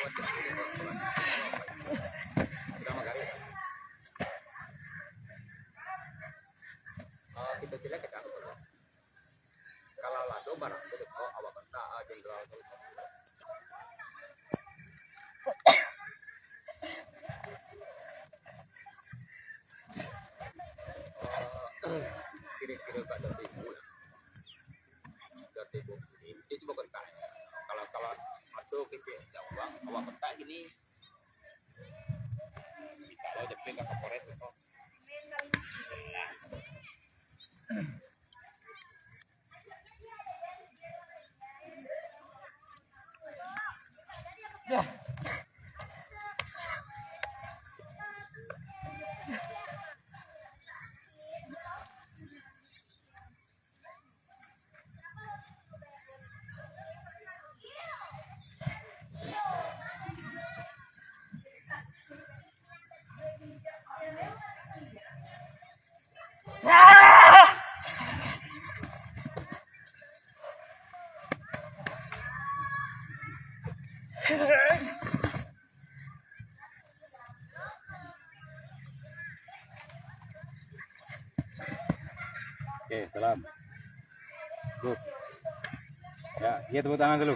Kita jelek kita kalau lado barang itu awak benda jenderal kira-kira gak ada tipu ini cuma bentak kalau masuk ke Jawa awak bentak gini bisa lo jadi ke korporat itu ya. Oke, salam. Good. Ya, tepuk tangan dulu.